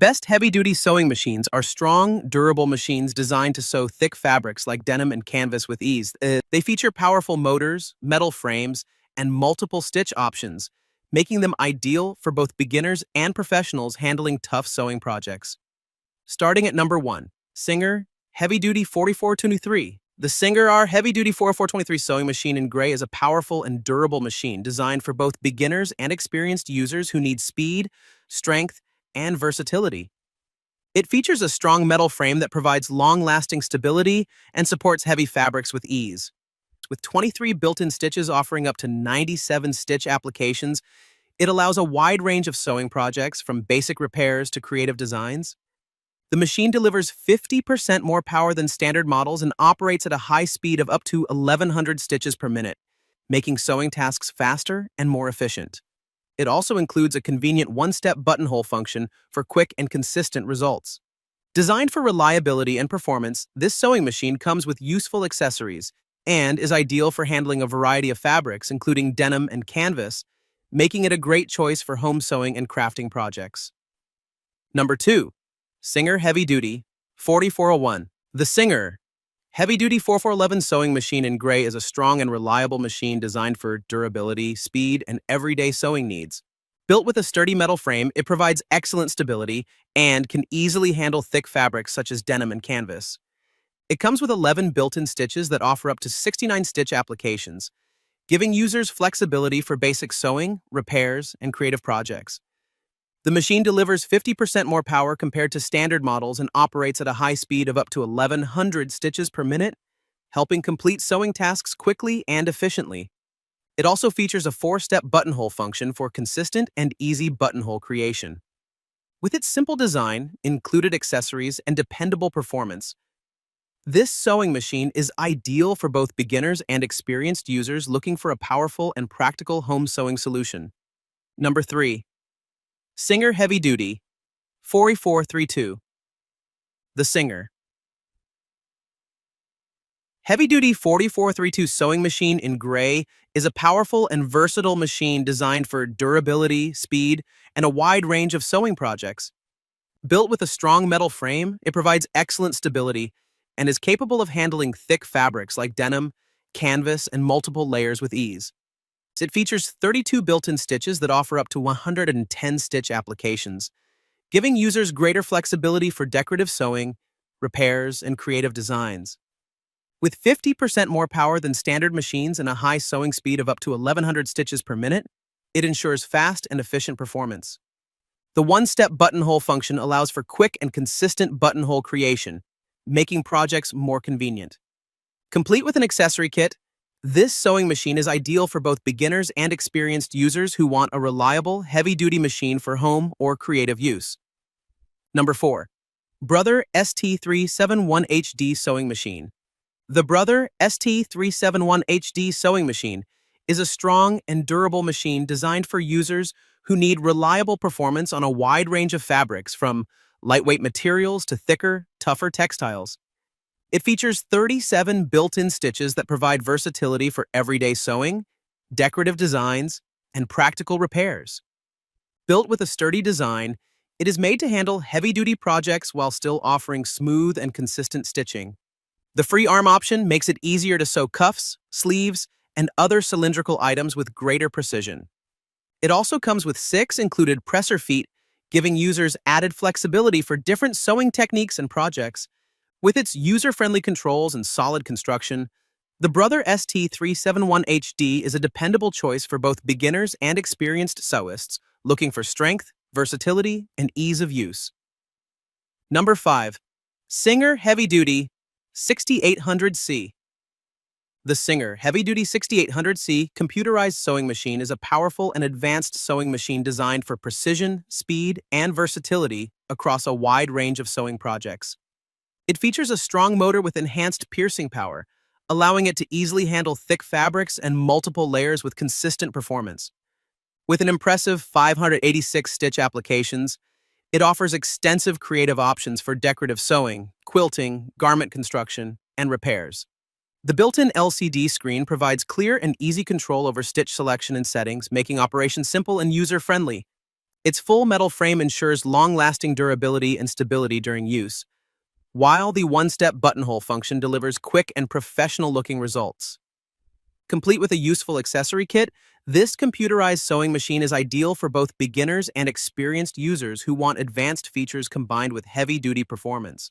Best heavy-duty sewing machines are strong, durable machines designed to sew thick fabrics like denim and canvas with ease. They feature powerful motors, metal frames, and multiple stitch options, making them ideal for both beginners and professionals handling tough sewing projects. Starting at number 1, Singer Heavy-Duty 4423. The Singer R Heavy-Duty 4423 sewing machine in gray is a powerful and durable machine designed for both beginners and experienced users who need speed, strength, and versatility. It features a strong metal frame that provides long-lasting stability and supports heavy fabrics with ease. With 23 built-in stitches offering up to 97 stitch applications, it allows a wide range of sewing projects from basic repairs to creative designs. The machine delivers 50% more power than standard models and operates at a high speed of up to 1,100 stitches per minute, making sewing tasks faster and more efficient. It also includes a convenient one-step buttonhole function for quick and consistent results. Designed for reliability and performance, this sewing machine comes with useful accessories and is ideal for handling a variety of fabrics, including denim and canvas, making it a great choice for home sewing and crafting projects. Number 2. Singer Heavy-Duty 4401. The Singer Heavy-Duty 4411 sewing machine in gray is a strong and reliable machine designed for durability, speed, and everyday sewing needs. Built with a sturdy metal frame, it provides excellent stability and can easily handle thick fabrics such as denim and canvas. It comes with 11 built-in stitches that offer up to 69 stitch applications, giving users flexibility for basic sewing, repairs, and creative projects. The machine delivers 50% more power compared to standard models and operates at a high speed of up to 1,100 stitches per minute, helping complete sewing tasks quickly and efficiently. It also features a 4-step buttonhole function for consistent and easy buttonhole creation. With its simple design, included accessories, and dependable performance, this sewing machine is ideal for both beginners and experienced users looking for a powerful and practical home sewing solution. Number 3. Singer Heavy-Duty 4432. The Singer Heavy-Duty 4432 sewing machine in gray is a powerful and versatile machine designed for durability, speed, and a wide range of sewing projects. Built with a strong metal frame, it provides excellent stability and is capable of handling thick fabrics like denim, canvas, and multiple layers with ease. It features 32 built-in stitches that offer up to 110 stitch applications, giving users greater flexibility for decorative sewing, repairs, and creative designs. With 50% more power than standard machines and a high sewing speed of up to 1,100 stitches per minute, it ensures fast and efficient performance. The one-step buttonhole function allows for quick and consistent buttonhole creation, making projects more convenient. Complete with an accessory kit, this sewing machine is ideal for both beginners and experienced users who want a reliable, heavy-duty machine for home or creative use. Number 4. Brother ST371HD Sewing Machine. The Brother ST371HD Sewing Machine is a strong and durable machine designed for users who need reliable performance on a wide range of fabrics, from lightweight materials to thicker, tougher textiles. It features 37 built-in stitches that provide versatility for everyday sewing, decorative designs, and practical repairs. Built with a sturdy design, it is made to handle heavy-duty projects while still offering smooth and consistent stitching. The free arm option makes it easier to sew cuffs, sleeves, and other cylindrical items with greater precision. It also comes with 6 included presser feet, giving users added flexibility for different sewing techniques and projects. With its user-friendly controls and solid construction, the Brother ST371HD is a dependable choice for both beginners and experienced sewists looking for strength, versatility, and ease of use. Number 5. Singer Heavy-Duty 6800C. The Singer Heavy-Duty 6800C computerized sewing machine is a powerful and advanced sewing machine designed for precision, speed, and versatility across a wide range of sewing projects. It features a strong motor with enhanced piercing power, allowing it to easily handle thick fabrics and multiple layers with consistent performance. With an impressive 586 stitch applications, it offers extensive creative options for decorative sewing, quilting, garment construction, and repairs. The built-in LCD screen provides clear and easy control over stitch selection and settings, making operation simple and user-friendly. Its full metal frame ensures long-lasting durability and stability during use, while the one-step buttonhole function delivers quick and professional-looking results. Complete with a useful accessory kit, this computerized sewing machine is ideal for both beginners and experienced users who want advanced features combined with heavy-duty performance.